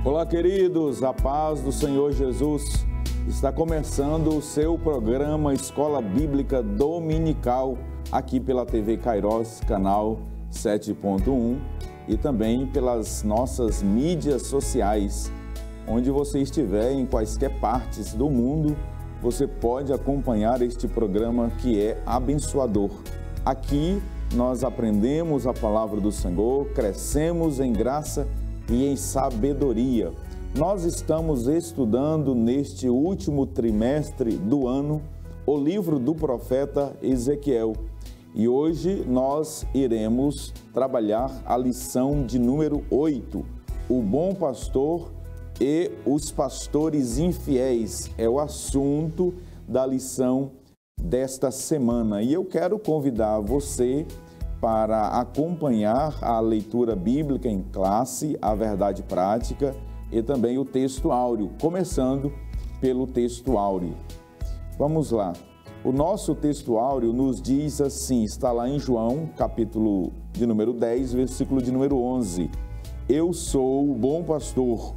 Olá, queridos, a paz do Senhor Jesus. Está começando o seu programa Escola Bíblica Dominical, aqui pela TV Kairos, canal 7.1 e também pelas nossas mídias sociais. Onde você estiver, em quaisquer partes do mundo, você pode acompanhar este programa que é abençoador. Aqui nós aprendemos a palavra do Senhor, crescemos em graça e em sabedoria. Nós estamos estudando neste último trimestre do ano o livro do profeta Ezequiel. E hoje nós iremos trabalhar a lição de número 8, o bom pastor e os pastores infiéis. É o assunto da lição desta semana. E eu quero convidar você para acompanhar a leitura bíblica em classe, a verdade prática e também o texto áureo, começando pelo texto áureo. Vamos lá. O nosso texto áureo nos diz assim, está lá em João, capítulo de número 10, versículo de número 11. Eu sou o bom pastor.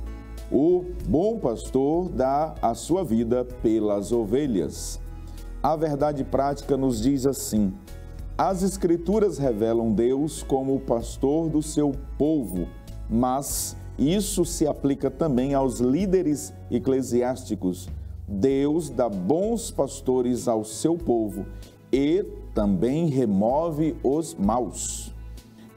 O bom pastor dá a sua vida pelas ovelhas. A verdade prática nos diz assim: as Escrituras revelam Deus como o pastor do seu povo, mas isso se aplica também aos líderes eclesiásticos. Deus dá bons pastores ao seu povo e também remove os maus.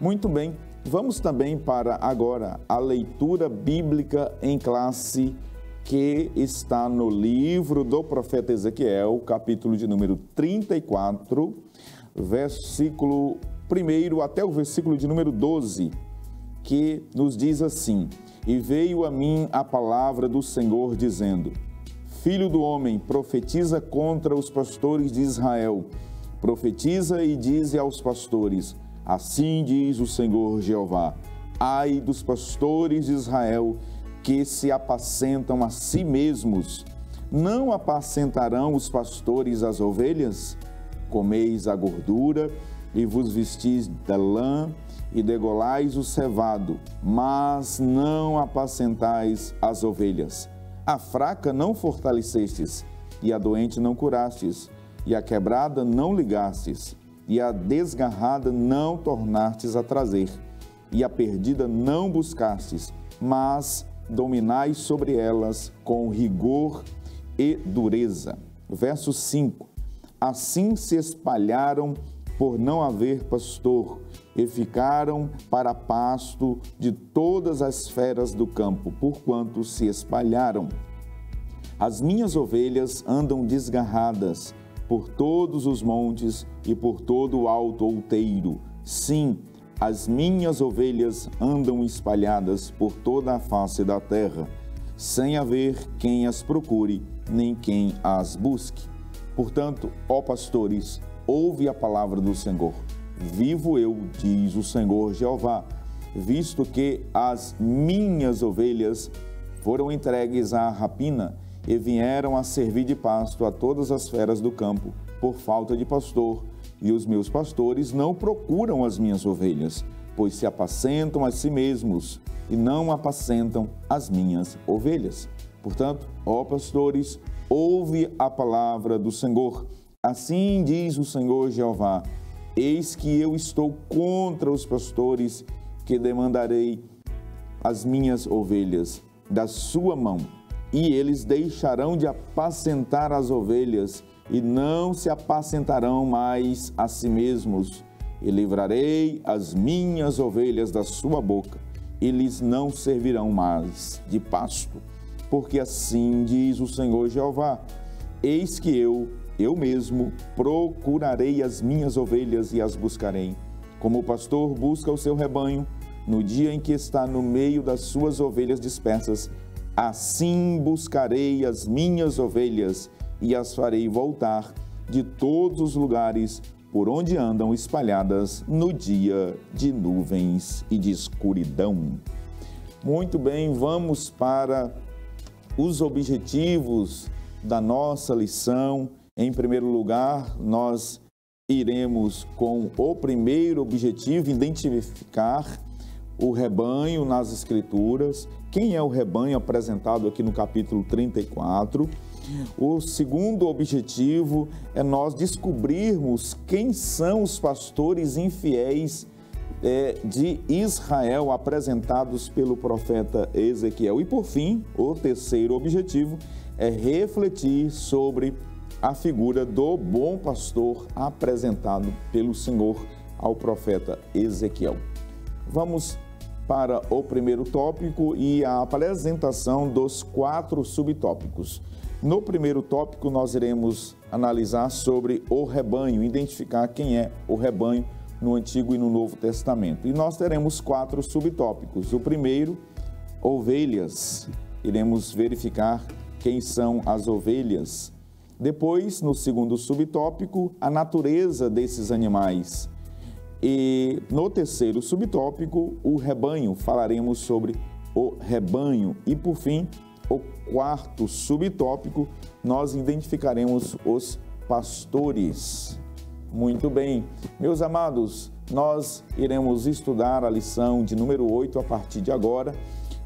Muito bem, vamos também para agora a leitura bíblica em classe que está no livro do profeta Ezequiel, capítulo de número 34, versículo 1 até o versículo de número 12, que nos diz assim: E veio a mim a palavra do Senhor, dizendo: Filho do homem, profetiza contra os pastores de Israel. Profetiza e dize aos pastores: Assim diz o Senhor Jeová: Ai dos pastores de Israel, que se apacentam a si mesmos. Não apacentarão os pastores as ovelhas? Comeis a gordura e vos vestis da lã e degolais o cevado, mas não apacentais as ovelhas. A fraca não fortalecestes, e a doente não curastes, e a quebrada não ligastes, e a desgarrada não tornastes a trazer, e a perdida não buscastes, mas dominais sobre elas com rigor e dureza. Verso 5. Assim se espalharam por não haver pastor, e ficaram para pasto de todas as feras do campo, porquanto se espalharam. As minhas ovelhas andam desgarradas por todos os montes e por todo o alto outeiro. Sim, as minhas ovelhas andam espalhadas por toda a face da terra, sem haver quem as procure, nem quem as busque. Portanto, ó pastores, ouve a palavra do Senhor. Vivo eu, diz o Senhor Jeová, visto que as minhas ovelhas foram entregues à rapina e vieram a servir de pasto a todas as feras do campo, por falta de pastor, e os meus pastores não procuram as minhas ovelhas, pois se apacentam a si mesmos e não apacentam as minhas ovelhas. Portanto, ó pastores, ouve a palavra do Senhor. Assim diz o Senhor Jeová: eis que eu estou contra os pastores, que demandarei as minhas ovelhas da sua mão, e eles deixarão de apacentar as ovelhas, e não se apacentarão mais a si mesmos. E livrarei as minhas ovelhas da sua boca, e lhes não servirão mais de pasto. Porque assim diz o Senhor Jeová: eis que eu mesmo procurarei as minhas ovelhas e as buscarei, como o pastor busca o seu rebanho no dia em que está no meio das suas ovelhas dispersas. Assim buscarei as minhas ovelhas e as farei voltar de todos os lugares por onde andam espalhadas no dia de nuvens e de escuridão. Muito bem, vamos para os objetivos da nossa lição. Em primeiro lugar, nós iremos com o primeiro objetivo identificar o rebanho nas Escrituras. Quem é o rebanho apresentado aqui no capítulo 34? O segundo objetivo é nós descobrirmos quem são os pastores infiéis de Israel apresentados pelo profeta Ezequiel. E por fim, o terceiro objetivo é refletir sobre a figura do bom pastor apresentado pelo Senhor ao profeta Ezequiel. Vamos para o primeiro tópico e a apresentação dos 4 subtópicos. No primeiro tópico, nós iremos analisar sobre o rebanho, identificar quem é o rebanho no Antigo e no Novo Testamento. E nós teremos 4 subtópicos. O primeiro, ovelhas. Iremos verificar quem são as ovelhas. Depois, no segundo subtópico, a natureza desses animais. E no terceiro subtópico, o rebanho. Falaremos sobre o rebanho. E por fim, o quarto subtópico, nós identificaremos os pastores. Muito bem, meus amados, nós iremos estudar a lição de número 8 a partir de agora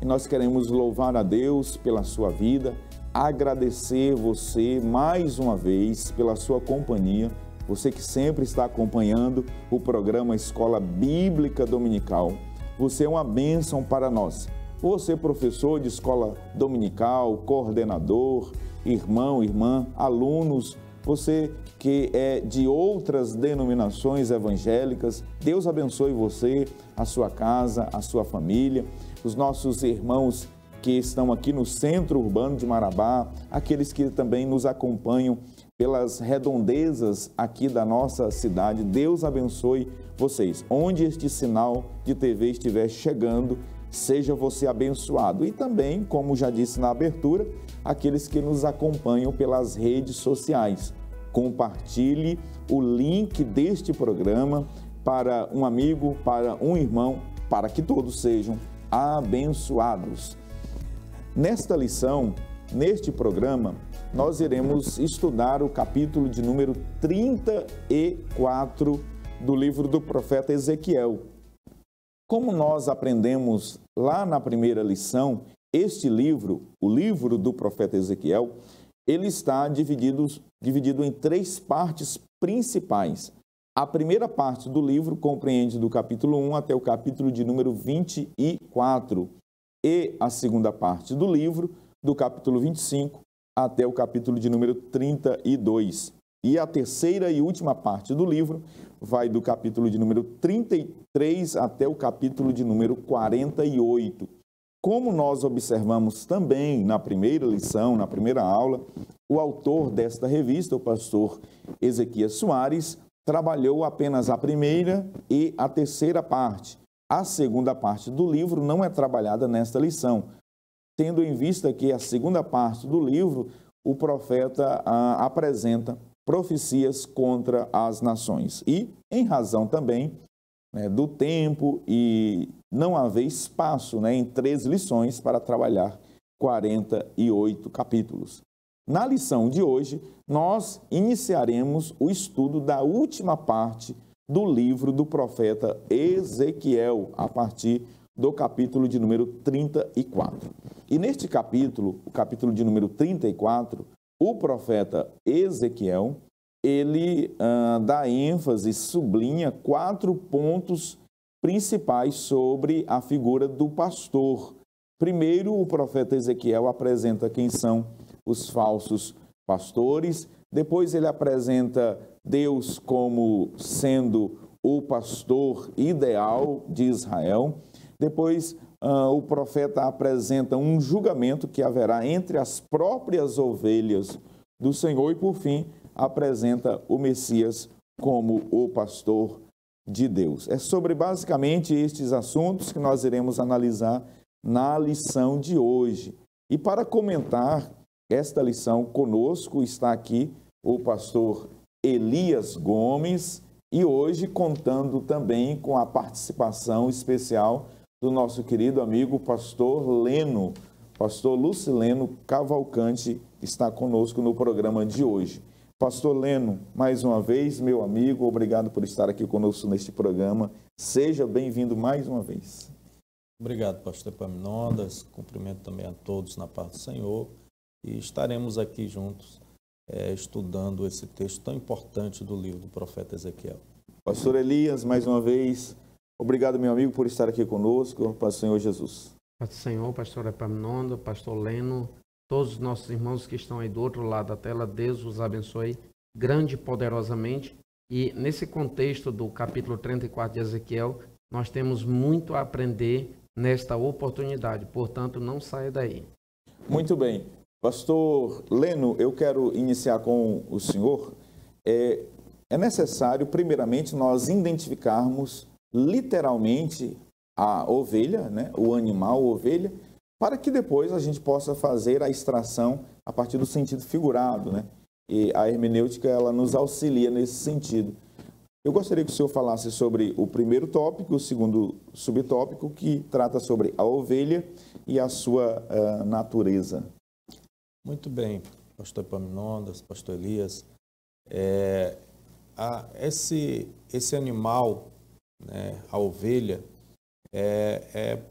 e nós queremos louvar a Deus pela sua vida, agradecer você mais uma vez pela sua companhia, você que sempre está acompanhando o programa Escola Bíblica Dominical. Você é uma bênção para nós. Você, professor de escola dominical, coordenador, irmão, irmã, alunos, você que é de outras denominações evangélicas, Deus abençoe você, a sua casa, a sua família, os nossos irmãos que estão aqui no centro urbano de Marabá, aqueles que também nos acompanham pelas redondezas aqui da nossa cidade. Deus abençoe vocês. Onde este sinal de TV estiver chegando, seja você abençoado. E também, como já disse na abertura, aqueles que nos acompanham pelas redes sociais. Compartilhe o link deste programa para um amigo, para um irmão, para que todos sejam abençoados. Nesta lição, neste programa, nós iremos estudar o capítulo de número 34 do livro do profeta Ezequiel. Como nós aprendemos lá na primeira lição, este livro, o livro do profeta Ezequiel, ele está dividido em 3 partes principais. A primeira parte do livro compreende do capítulo 1 até o capítulo de número 24. E a segunda parte do livro, do capítulo 25 até o capítulo de número 32. E a terceira e última parte do livro vai do capítulo de número 33 até o capítulo de número 48. Como nós observamos também na primeira lição, na primeira aula, o autor desta revista, o pastor Ezequias Soares, trabalhou apenas a primeira e a terceira parte. A segunda parte do livro não é trabalhada nesta lição, tendo em vista que a segunda parte do livro, o profeta apresenta profecias contra as nações. E, em razão também do tempo e não haver espaço em 3 lições para trabalhar 48 capítulos. Na lição de hoje, nós iniciaremos o estudo da última parte do livro do profeta Ezequiel, a partir do capítulo de número 34. E neste capítulo, o capítulo de número 34, o profeta Ezequiel, ele dá ênfase, sublinha 4 pontos principais sobre a figura do pastor. Primeiro, o profeta Ezequiel apresenta quem são os falsos pastores. Depois ele apresenta Deus como sendo o pastor ideal de Israel. Depois o profeta apresenta um julgamento que haverá entre as próprias ovelhas do Senhor e, por fim, apresenta o Messias como o pastor de Deus. É sobre basicamente estes assuntos que nós iremos analisar na lição de hoje. E para comentar esta lição conosco está aqui o pastor Elias Gomes e hoje contando também com a participação especial do nosso querido amigo pastor Leno, pastor Lucileno Cavalcante, está conosco no programa de hoje. Pastor Leno, mais uma vez, meu amigo, obrigado por estar aqui conosco neste programa. Seja bem-vindo mais uma vez. Obrigado, pastor Epaminondas. Cumprimento também a todos na paz do Senhor. E estaremos aqui juntos estudando esse texto tão importante do livro do profeta Ezequiel. Pastor Elias, mais uma vez, obrigado, meu amigo, por estar aqui conosco. Paz do Senhor Jesus. Paz do Senhor, pastor Epaminondas, pastor Leno, todos os nossos irmãos que estão aí do outro lado da tela, Deus os abençoe grande e poderosamente. E nesse contexto do capítulo 34 de Ezequiel, nós temos muito a aprender nesta oportunidade, portanto, não saia daí. Muito bem. Pastor Leno, eu quero iniciar com o senhor. É necessário, primeiramente, nós identificarmos literalmente a ovelha, né, o animal, a ovelha, para que depois a gente possa fazer a extração a partir do sentido figurado, né? E a hermenêutica, ela nos auxilia nesse sentido. Eu gostaria que o senhor falasse sobre o primeiro tópico, o segundo subtópico, que trata sobre a ovelha e a sua natureza. Muito bem, pastor Epaminondas, pastor Elias. Esse animal, né, a ovelha, é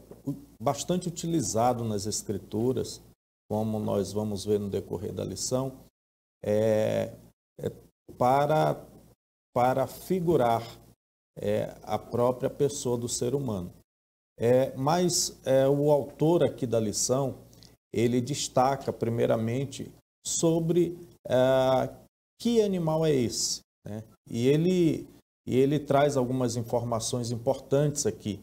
bastante utilizado nas Escrituras, como nós vamos ver no decorrer da lição, para figurar a própria pessoa do ser humano. Mas o autor aqui da lição, ele destaca primeiramente sobre que animal é esse, né? E ele traz algumas informações importantes aqui,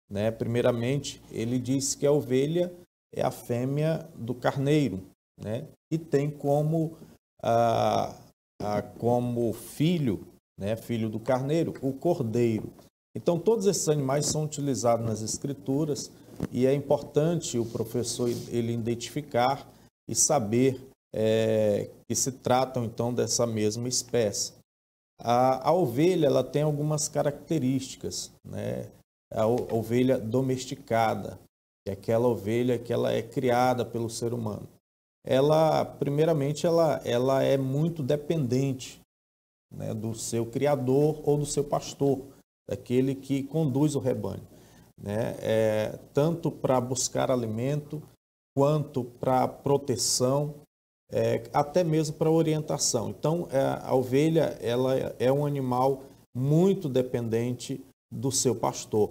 né? Primeiramente, ele diz que a ovelha é a fêmea do carneiro, né? E tem como filho, né, filho do carneiro, o cordeiro. Então, todos esses animais são utilizados nas Escrituras e é importante o professor ele identificar e saber que se tratam, então, dessa mesma espécie. A ovelha ela tem algumas características, né? A ovelha domesticada, que é aquela ovelha que ela é criada pelo ser humano. Ela, primeiramente, ela é muito dependente, né, do seu criador ou do seu pastor, daquele que conduz o rebanho, né? Tanto para buscar alimento, quanto para proteção, até mesmo para orientação. Então, a ovelha ela é um animal muito dependente do seu pastor.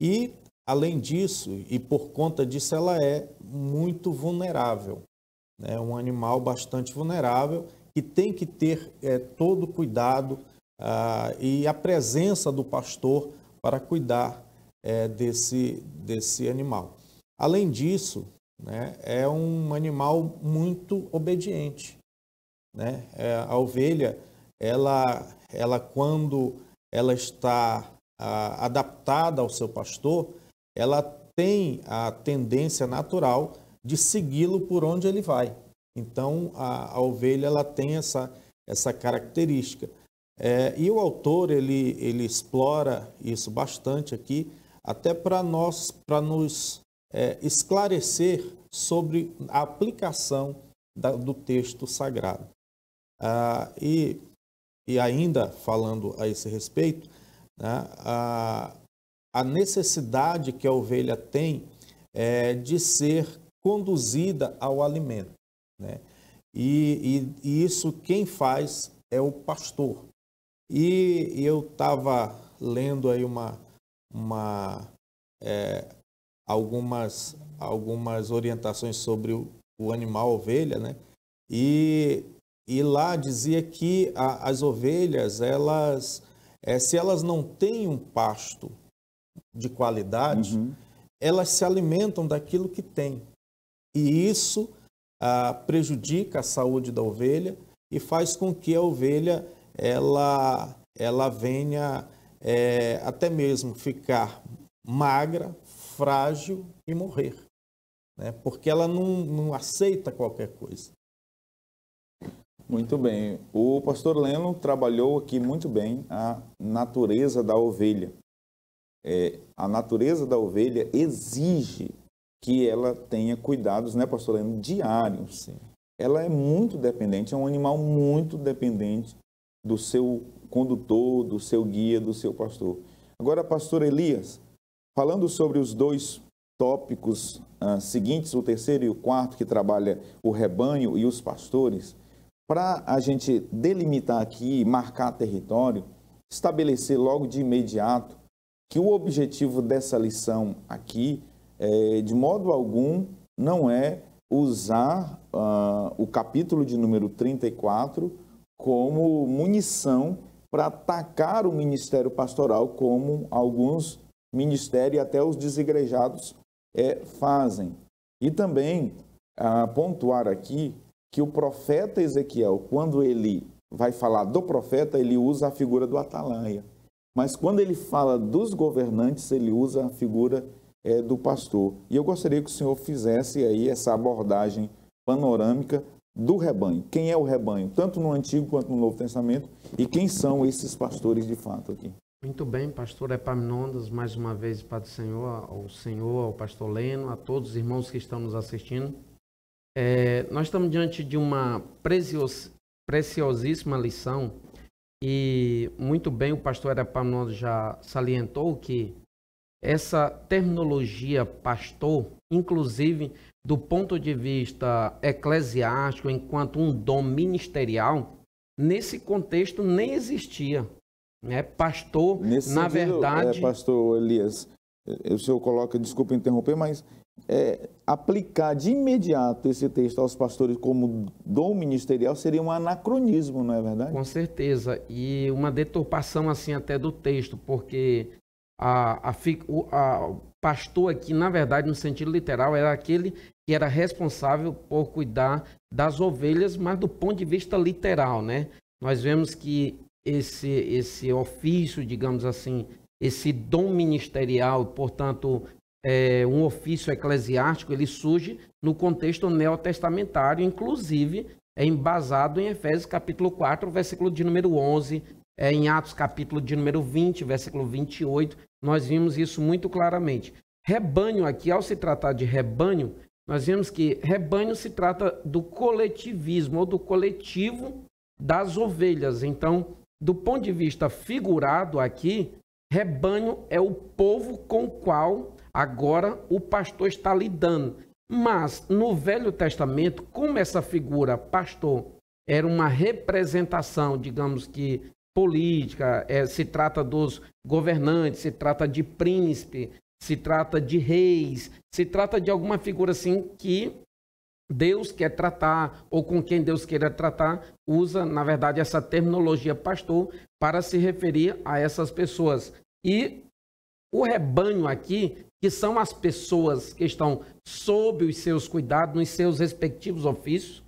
E, além disso, e por conta disso, ela é muito vulnerável, né? Um animal bastante vulnerável que tem que ter todo o cuidado e a presença do pastor para cuidar desse animal. Além disso, né, é um animal muito obediente, né? A ovelha, ela quando ela está adaptada ao seu pastor, ela tem a tendência natural de segui-lo por onde ele vai. Então, a ovelha ela tem essa característica. E o autor ele explora isso bastante aqui, até para nos esclarecer sobre a aplicação do texto sagrado. E ainda falando a esse respeito, né, a necessidade que a ovelha tem de ser conduzida ao alimento, né? E isso quem faz é o pastor. E eu estava lendo aí algumas orientações sobre o animal ovelha, né? E lá dizia que as ovelhas, se elas não têm um pasto de qualidade, elas se alimentam daquilo que têm. E isso prejudica a saúde da ovelha e faz com que a ovelha ela venha até mesmo ficar magra, frágil e morrer, né? Porque ela não aceita qualquer coisa. Muito bem. O pastor Leno trabalhou aqui muito bem a natureza da ovelha. A natureza da ovelha exige que ela tenha cuidados, né, pastor Leno, diários. Sim. Ela é muito dependente, é um animal muito dependente do seu condutor, do seu guia, do seu pastor. Agora, pastor Elias, falando sobre os dois tópicos seguintes, o terceiro e o quarto, que trabalha o rebanho e os pastores, para a gente delimitar aqui, marcar território, estabelecer logo de imediato que o objetivo dessa lição aqui, de modo algum, não é usar o capítulo de número 34 como munição para atacar o ministério pastoral, como alguns ministérios, até os desigrejados, fazem. E também pontuar aqui que o profeta Ezequiel, quando ele vai falar do profeta, ele usa a figura do atalaia. Mas quando ele fala dos governantes, ele usa a figura do pastor. E eu gostaria que o senhor fizesse aí essa abordagem panorâmica do rebanho. Quem é o rebanho, tanto no Antigo quanto no Novo Testamento, e quem são esses pastores de fato aqui? Muito bem, pastor Epaminondas, mais uma vez, Pai do Senhor, ao pastor Leno, a todos os irmãos que estão nos assistindo. Nós estamos diante de uma preciosíssima lição, e muito bem o pastor Epaminondas já salientou que essa terminologia pastor, inclusive do ponto de vista eclesiástico, enquanto um dom ministerial, nesse contexto nem existia. Pastor, nesse na sentido, verdade... pastor Elias, o senhor coloca, desculpa interromper, mas aplicar de imediato esse texto aos pastores como dom ministerial seria um anacronismo, não é verdade? Com certeza, e uma deturpação assim até do texto, porque o pastor aqui, na verdade, no sentido literal, era aquele que era responsável por cuidar das ovelhas, mas do ponto de vista literal, né? Nós vemos que esse ofício, digamos assim, esse dom ministerial, portanto, um ofício eclesiástico, ele surge no contexto neotestamentário, inclusive é embasado em Efésios capítulo 4, versículo de número 11, em Atos capítulo de número 20, versículo 28, nós vimos isso muito claramente. Rebanho aqui, ao se tratar de rebanho, nós vemos que rebanho se trata do coletivismo, ou do coletivo das ovelhas. Então, do ponto de vista figurado aqui, rebanho é o povo com o qual agora o pastor está lidando. Mas no Velho Testamento, como essa figura pastor era uma representação, digamos que política, se trata dos governantes, se trata de príncipe, se trata de reis, se trata de alguma figura assim que Deus quer tratar, ou com quem Deus queira tratar, usa, na verdade, essa terminologia pastor para se referir a essas pessoas. E o rebanho aqui, que são as pessoas que estão sob os seus cuidados, nos seus respectivos ofícios,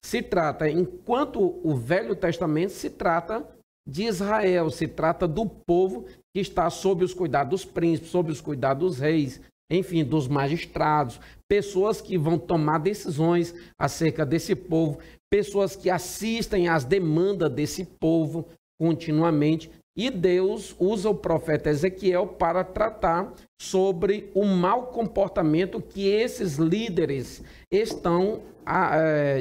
se trata, enquanto o Velho Testamento se trata de Israel, se trata do povo que está sob os cuidados dos príncipes, sob os cuidados dos reis, enfim, dos magistrados, pessoas que vão tomar decisões acerca desse povo, pessoas que assistem às demandas desse povo continuamente. E Deus usa o profeta Ezequiel para tratar sobre o mau comportamento que esses líderes estão,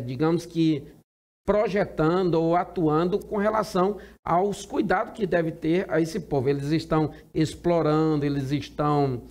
digamos que, projetando ou atuando com relação aos cuidados que deve ter a esse povo. Eles estão explorando, eles estão,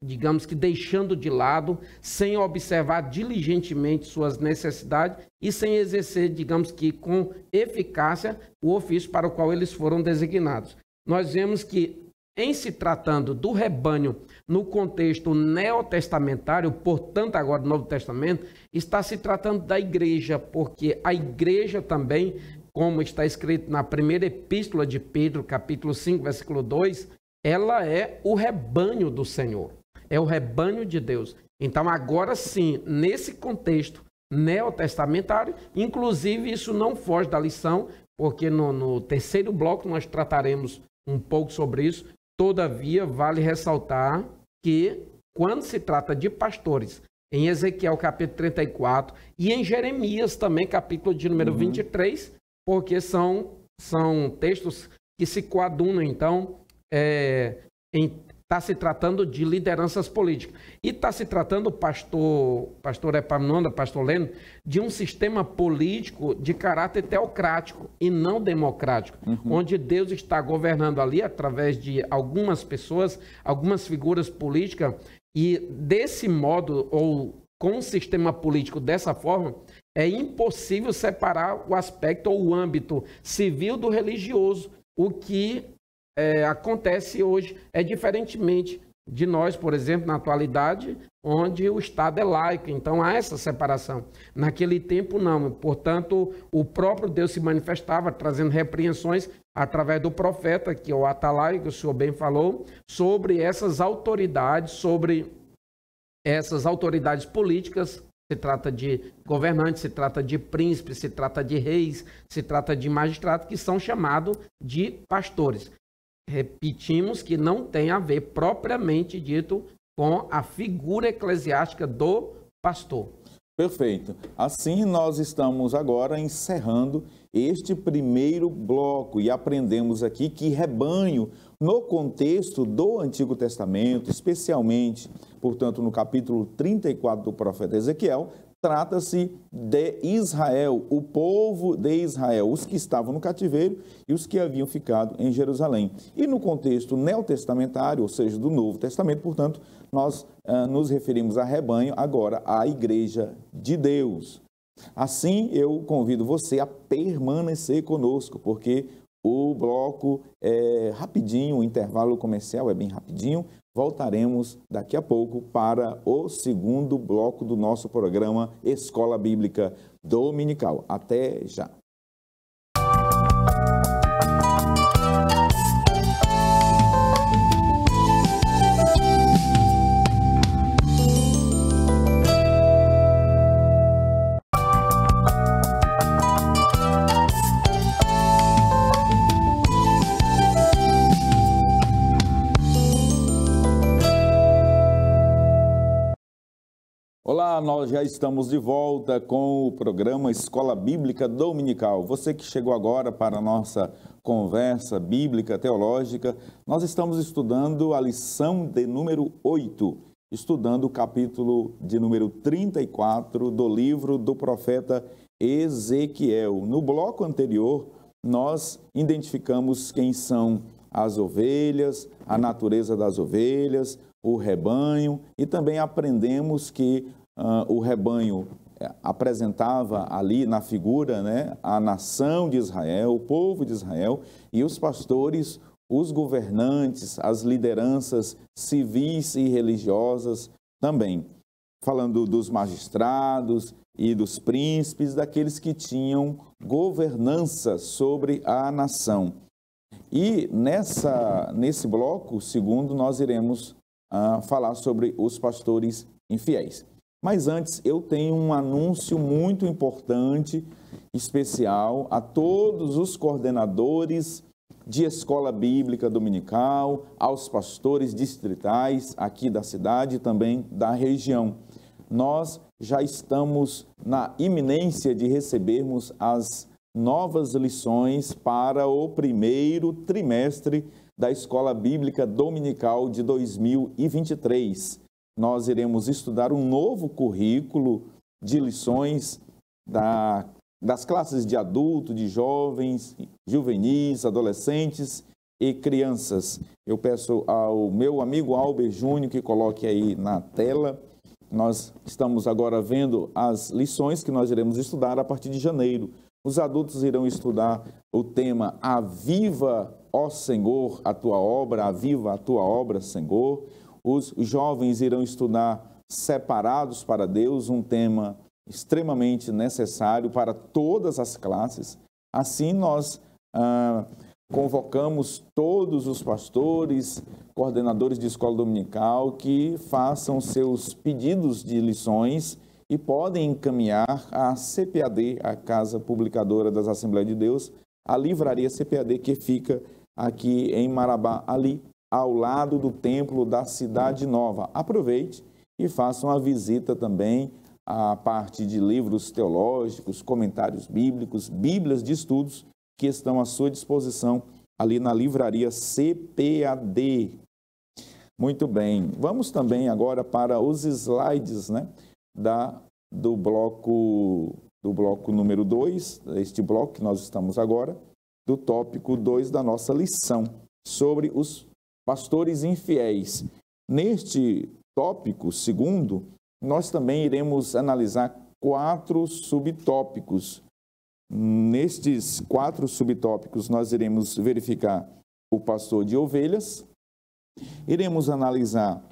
digamos que, deixando de lado, sem observar diligentemente suas necessidades e sem exercer, digamos que, com eficácia, o ofício para o qual eles foram designados. Nós vemos que, em se tratando do rebanho no contexto neotestamentário, portanto agora do Novo Testamento, está se tratando da igreja, porque a igreja também, como está escrito na primeira epístola de Pedro, capítulo 5, versículo 2, ela é o rebanho do Senhor, é o rebanho de Deus. Então agora sim, nesse contexto neotestamentário, inclusive isso não foge da lição, porque no terceiro bloco nós trataremos um pouco sobre isso. Todavia, vale ressaltar que, quando se trata de pastores, em Ezequiel capítulo 34 e em Jeremias também, capítulo de número 23, porque são textos que se coadunam, então, está se tratando de lideranças políticas. E está se tratando, pastor Epaminondas, pastor Leno, de um sistema político de caráter teocrático e não democrático, onde Deus está governando ali através de algumas pessoas, algumas figuras políticas E desse modo, ou com o sistema político dessa forma, é impossível separar o aspecto ou o âmbito civil do religioso. O que acontece hoje é diferentemente de nós, por exemplo, na atualidade, onde o Estado é laico. Então há essa separação. Naquele tempo, não. Portanto, o próprio Deus se manifestava, trazendo repreensões através do profeta, que é o Atalaia, que o senhor bem falou, sobre essas autoridades políticas. Se trata de governantes, se trata de príncipes, se trata de reis, se trata de magistrados, que são chamados de pastores. Repetimos que não tem a ver propriamente dito com a figura eclesiástica do pastor. Perfeito. Assim, nós estamos agora encerrando este primeiro bloco e aprendemos aqui que rebanho, no contexto do Antigo Testamento, especialmente, portanto, no capítulo 34 do profeta Ezequiel, trata-se de Israel, o povo de Israel, os que estavam no cativeiro e os que haviam ficado em Jerusalém. E no contexto neotestamentário, ou seja, do Novo Testamento, portanto, nós nos referimos a rebanho, agora à Igreja de Deus. Assim, eu convido você a permanecer conosco, porque o bloco é rapidinho, o intervalo comercial é bem rapidinho. Voltaremos daqui a pouco para o segundo bloco do nosso programa Escola Bíblica Dominical. Até já! Olá, nós já estamos de volta com o programa Escola Bíblica Dominical. Você que chegou agora para a nossa conversa bíblica teológica, nós estamos estudando a lição de número 8, estudando o capítulo de número 34 do livro do profeta Ezequiel. No bloco anterior, nós identificamos quem são as ovelhas, a natureza das ovelhas, o rebanho, e também aprendemos que o rebanho apresentava ali na figura, né, a nação de Israel, o povo de Israel, e os pastores, os governantes, as lideranças civis e religiosas também. Falando dos magistrados e dos príncipes, daqueles que tinham governança sobre a nação. E nesse bloco segundo, nós iremos falar sobre os pastores infiéis. Mas antes, eu tenho um anúncio muito importante, especial, a todos os coordenadores de escola bíblica dominical, aos pastores distritais aqui da cidade e também da região. Nós já estamos na iminência de recebermos as novas lições para o primeiro trimestre da Escola Bíblica Dominical de 2023. Nós iremos estudar um novo currículo de lições das classes de adulto, de jovens, juvenis, adolescentes e crianças. Eu peço ao meu amigo Albert Júnior que coloque aí na tela. Nós estamos agora vendo as lições que nós iremos estudar a partir de janeiro. Os adultos irão estudar o tema Aviva, ó Senhor, a tua obra, aviva a tua obra, Senhor. Os jovens irão estudar Separados para Deus, um tema extremamente necessário para todas as classes. Assim, nós convocamos todos os pastores, coordenadores de escola dominical que façam seus pedidos de lições e podem encaminhar a CPAD, a Casa Publicadora das Assembleias de Deus, a livraria CPAD que fica aqui em Marabá, ali ao lado do Templo da Cidade Nova. Aproveite e faça uma visita também à parte de livros teológicos, comentários bíblicos, bíblias de estudos que estão à sua disposição ali na livraria CPAD. Muito bem, vamos também agora para os slides, né, do bloco número 2, este bloco que nós estamos agora, do tópico 2 da nossa lição, sobre os pastores infiéis. Neste tópico segundo, nós também iremos analisar 4 subtópicos. Nestes 4 subtópicos, nós iremos verificar o pastor de ovelhas, iremos analisar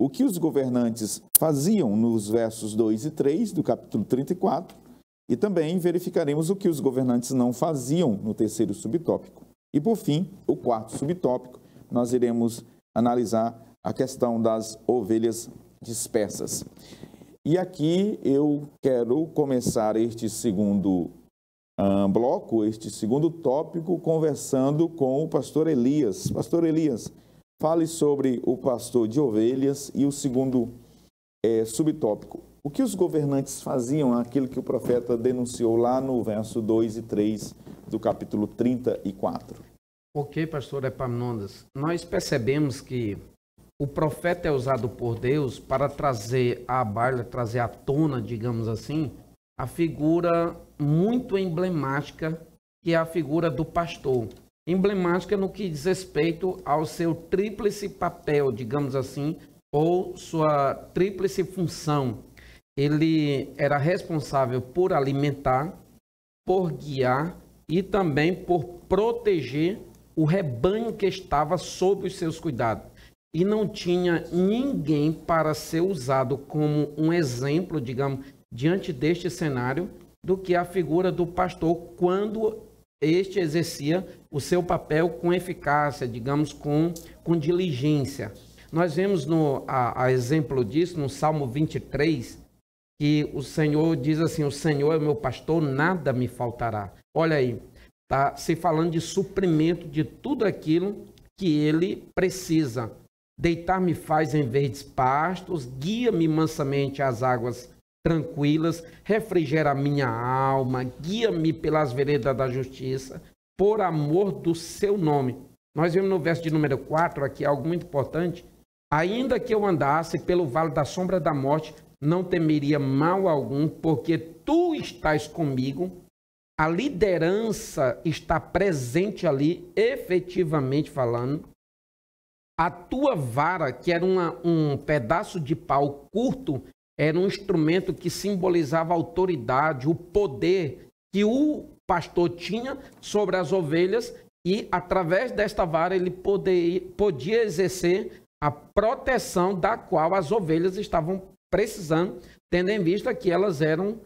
o que os governantes faziam nos versos 2 e 3 do capítulo 34 e também verificaremos o que os governantes não faziam no terceiro subtópico. E, por fim, o 4º subtópico, nós iremos analisar a questão das ovelhas dispersas. E aqui eu quero começar este segundo bloco, este segundo tópico, conversando com o pastor Elias. Pastor Elias, fale sobre o pastor de ovelhas e o segundo subtópico. O que os governantes faziam, aquilo que o profeta denunciou lá no verso 2 e 3 do capítulo 34? Ok, pastor Epaminondas. Nós percebemos que o profeta é usado por Deus para trazer à baila, trazer à tona, digamos assim, a figura muito emblemática, que é a figura do pastor. Emblemática no que diz respeito ao seu tríplice papel, digamos assim, ou sua tríplice função. Ele era responsável por alimentar, por guiar e também por proteger o rebanho que estava sob os seus cuidados. E não tinha ninguém para ser usado como um exemplo, digamos, diante deste cenário, do que a figura do pastor quando este exercia o seu papel com eficácia, digamos, com diligência. Nós vemos a exemplo disso no Salmo 23, que o Senhor diz assim: o Senhor é meu pastor, nada me faltará. Olha aí, está se falando de suprimento de tudo aquilo que ele precisa. Deitar-me faz em verdes pastos, guia-me mansamente às águas tranquilas, refrigera a minha alma, guia-me pelas veredas da justiça, por amor do seu nome. Nós vemos no verso de número 4 aqui algo muito importante. Ainda que eu andasse pelo vale da sombra da morte, não temeria mal algum, porque tu estás comigo. A liderança está presente ali, efetivamente falando. A tua vara, que era um pedaço de pau curto, era um instrumento que simbolizava a autoridade, o poder que o pastor tinha sobre as ovelhas, e através desta vara ele podia exercer a proteção da qual as ovelhas estavam precisando, tendo em vista que elas eram,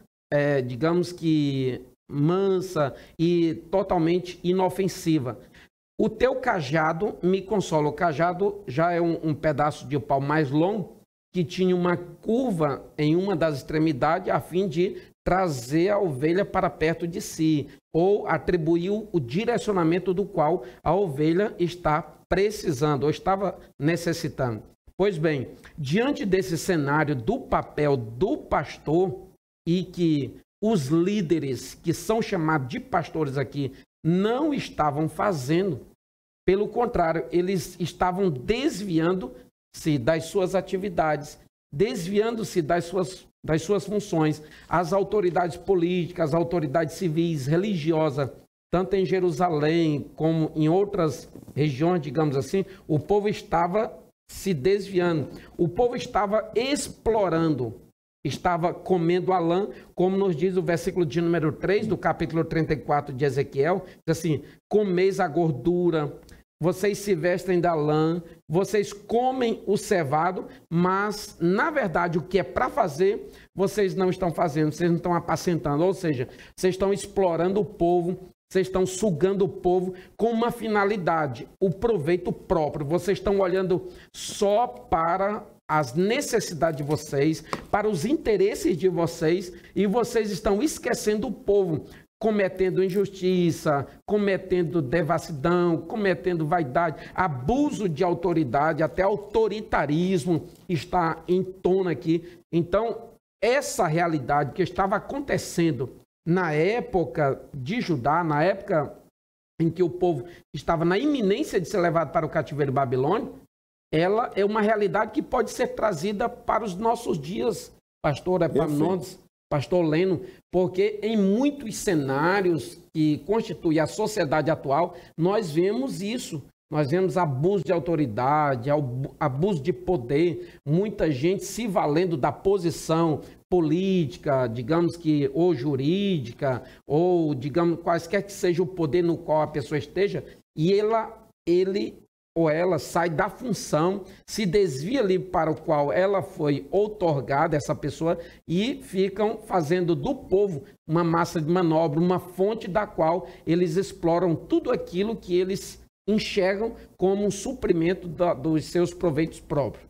digamos que, mansa e totalmente inofensiva. O teu cajado me consola. O cajado já é um pedaço de pau mais longo, que tinha uma curva em uma das extremidades, a fim de trazer a ovelha para perto de si, ou atribuir o direcionamento do qual a ovelha está precisando, ou estava necessitando. Pois bem, diante desse cenário do papel do pastor, e que os líderes, que são chamados de pastores aqui, não estavam fazendo, pelo contrário, eles estavam desviando-se das suas atividades, desviando-se das suas funções. As autoridades políticas, as autoridades civis, religiosas, tanto em Jerusalém como em outras regiões, digamos assim, o povo estava se desviando. O povo estava explorando, estava comendo a lã, como nos diz o versículo de número 3 do capítulo 34 de Ezequiel, diz assim: comeis a gordura, vocês se vestem da lã, vocês comem o cevado, mas, na verdade, o que é para fazer, vocês não estão fazendo, vocês não estão apacentando, ou seja, vocês estão explorando o povo, vocês estão sugando o povo com uma finalidade, o proveito próprio. Vocês estão olhando só para as necessidades de vocês, para os interesses de vocês, e vocês estão esquecendo o povo, cometendo injustiça, cometendo devassidão, cometendo vaidade, abuso de autoridade, até autoritarismo está em tona aqui. Então, essa realidade que estava acontecendo na época de Judá, na época em que o povo estava na iminência de ser levado para o cativeiro babilônico, ela é uma realidade que pode ser trazida para os nossos dias, pastor Epaminondas, pastor Leno, porque em muitos cenários que constituem a sociedade atual, nós vemos isso. nós vemos abuso de autoridade, abuso de poder, muita gente se valendo da posição política, digamos que, ou jurídica, ou, digamos, quaisquer que seja o poder no qual a pessoa esteja, e ele ou ela sai da função, se desvia ali para o qual ela foi outorgada, essa pessoa, e ficam fazendo do povo uma massa de manobra, uma fonte da qual eles exploram tudo aquilo que eles enxergam como um suprimento dos seus proveitos próprios.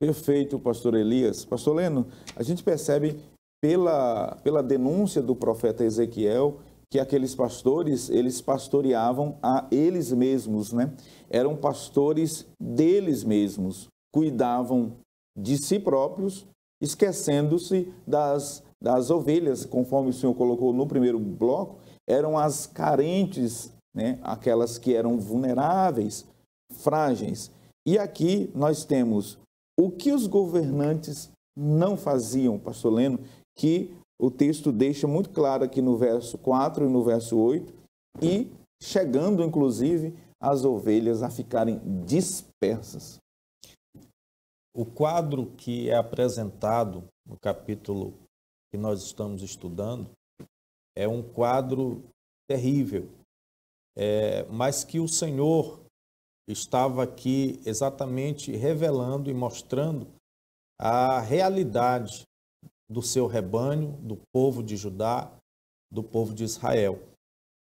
Perfeito, pastor Elias. Pastor Leno, a gente percebe pela denúncia do profeta Ezequiel que aqueles pastores, eles pastoreavam a eles mesmos, né? Eram pastores deles mesmos, cuidavam de si próprios, esquecendo-se das ovelhas, conforme o senhor colocou no primeiro bloco, eram as carentes, né? Aquelas que eram vulneráveis, frágeis. E aqui nós temos o que os governantes não faziam, pastor Leno, que o texto deixa muito claro aqui no verso 4 e no verso 8, e chegando, inclusive, as ovelhas a ficarem dispersas. O quadro que é apresentado no capítulo que nós estamos estudando é um quadro terrível, mas que o Senhor estava aqui exatamente revelando e mostrando a realidade do seu rebanho, do povo de Judá, do povo de Israel.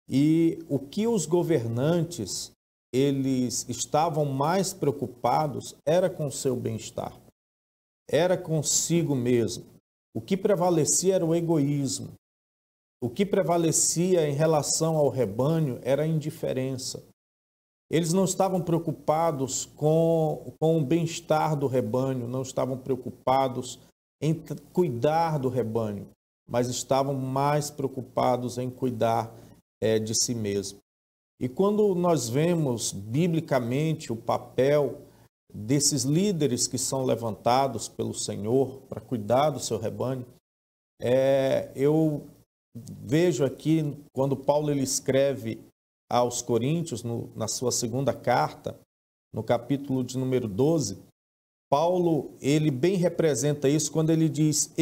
E o que os governantes, eles estavam mais preocupados era com o seu bem-estar, era consigo mesmo. O que prevalecia era o egoísmo. O que prevalecia em relação ao rebanho era a indiferença. Eles não estavam preocupados com o bem-estar do rebanho, não estavam preocupados em cuidar do rebanho, mas estavam mais preocupados em cuidar de si mesmo. E quando nós vemos biblicamente o papel desses líderes que são levantados pelo Senhor para cuidar do seu rebanho, eu vejo aqui, quando Paulo ele escreve aos Coríntios, na sua segunda carta, no capítulo de número 12, Paulo, ele bem representa isso quando ele diz,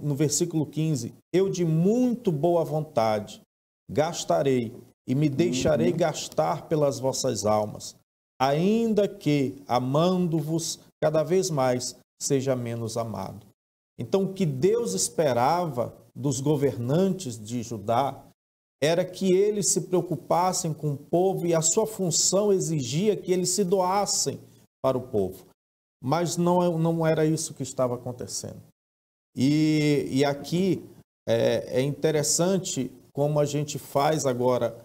no versículo 15, eu de muito boa vontade gastarei e me deixarei gastar pelas vossas almas, ainda que, amando-vos cada vez mais, seja menos amado. Então, o que Deus esperava dos governantes de Judá era que eles se preocupassem com o povo e a sua função exigia que eles se doassem para o povo. Mas não era isso que estava acontecendo. E aqui é interessante como a gente faz agora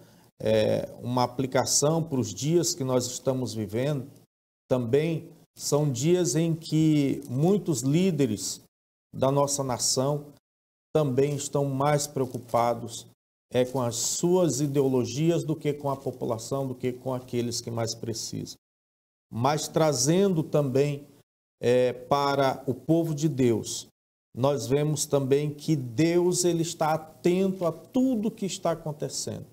uma aplicação para os dias que nós estamos vivendo. Também são dias em que muitos líderes da nossa nação também estão mais preocupados com as suas ideologias do que com a população, do que com aqueles que mais precisam. Mas trazendo também para o povo de Deus, nós vemos também que Deus ele está atento a tudo que está acontecendo.